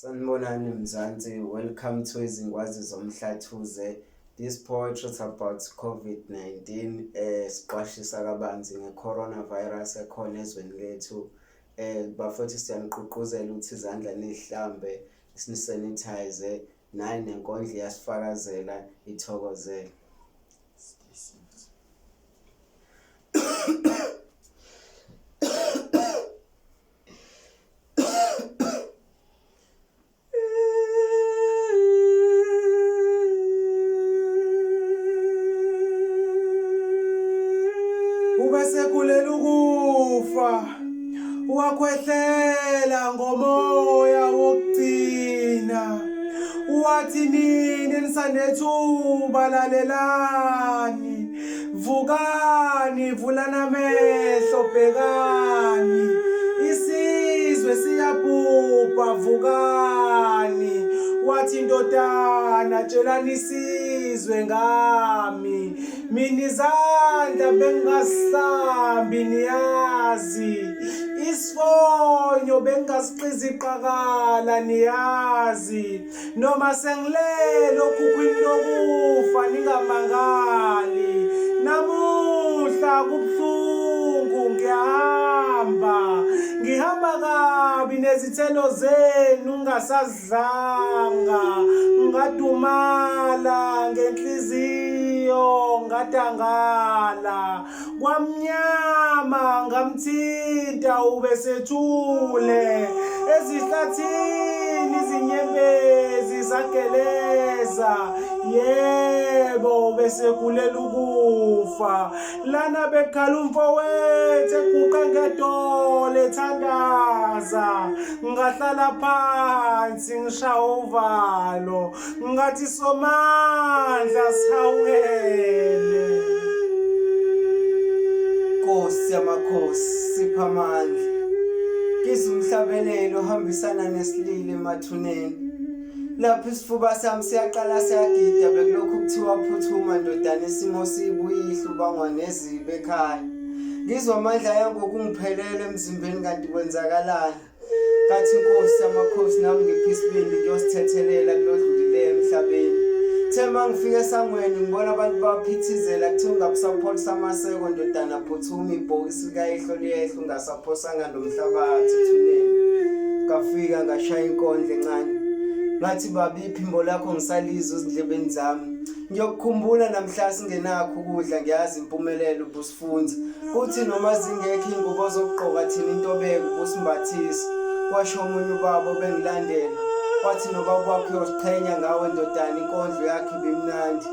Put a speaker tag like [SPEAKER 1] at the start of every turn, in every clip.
[SPEAKER 1] Sanibonani Mzansi, welcome to Izingwazi Zomhlathuze. This poetry is about COVID-19, siqwashisa kabanzi nge-coronavirus ekhona ezweni lethu. Bafuthi siyanigqugquzela ukuthi izandla nihlambe, sinisanitize, naye nenkondlo iyasifakazela ithokozele. Ubese kulela ukufa wakhwehlela ngomoya wokugcina wathi nini nisanethuba lalelani vukani vulana amehlo bhekani isizwe siyabhubha vukani wathi indodana tshelani isizwe ngami mina izandla bengingazihlambi niyazi isifonyo bengingasiqiza iqakala niyazi noma sengilele okhukhwini lokufa ningamangali namuhla kubuhlungu ngihamba kabi nezithelo zenu ngasazidlanga ngadumala ngenhliziyo ngadangala kwamnyama ngamthinta ubesethule ezihlathini izinyembezi zageleza yebo bese kulela ukufa lana bekhala umfowethu eguqa ngedole ethandaza ngahlala phansi ngishaya uvalo ngathi somandla sihawukele. Nkosi yamakhosi sipha amandla kiza umhlabelelo ohambisana nesililo emathuneni lapho isifuba sami siyaqala siyagida bekulokhu kuthiwa phuthuma ndodana isimo siyibuyihla ubangwa nezibe ekhaya ngizwa amandla yangokungiphelele emzimbeni kanti kwenzakalani kathi Nkosi yamakhosi nami ngiphi isibindi ngiyosithethelela kulodlulileyo emhlabeni thema ngifike esangweni ngibona abantu baphithizela kuthiwa ungabusapholisa amaseko ndodana phuthuma ibhokisi likayihlo liyehla ungasaphosanga nomhlabathi ethuneni ngafika ngashaya inkondlo encane ngathi baba iphimbo lakho ngisalizwe ezindlebeni zami ngiyokukhumbula namhla singenakho ukudla ngiyazi impumelelo ubusifunza kuthi noma zingekho ingubo zokugqoka thina intobeko ubusimbathisa kwasho omunye ubaba bengilandela wathi noba kwakho uyosiqhenya ngawe ndodana inkondlo yakhe ibimnandi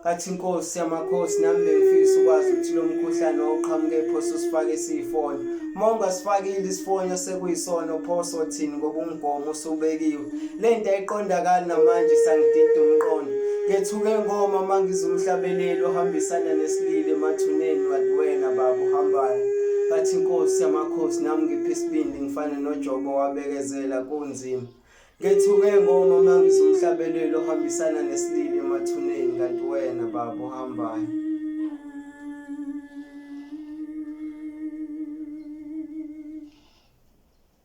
[SPEAKER 1] kathi Nkosi yamakhosi nami bengifisa ukwazi ukuthi lo mkhuhlane oqhamuke ephosa usifake isifonyo monga sifakile isifonyo sekuyisona phoso thini ngoba umgomo usubekiwe lento ayiqondakali namanje sangidida umqondo ngethuke ngoma mangiza umhlabelelo ohambisana nesililo emathuneni wathi wena baba uhambayo kathi Nkosi yamakhosi nami ngiphi isibindi ngifane noJobo wabekezela kunzima ngethuke ngoma mangiza umhlabelelo ohambisana nesililo emathuneni kanti wena baba uhambayo.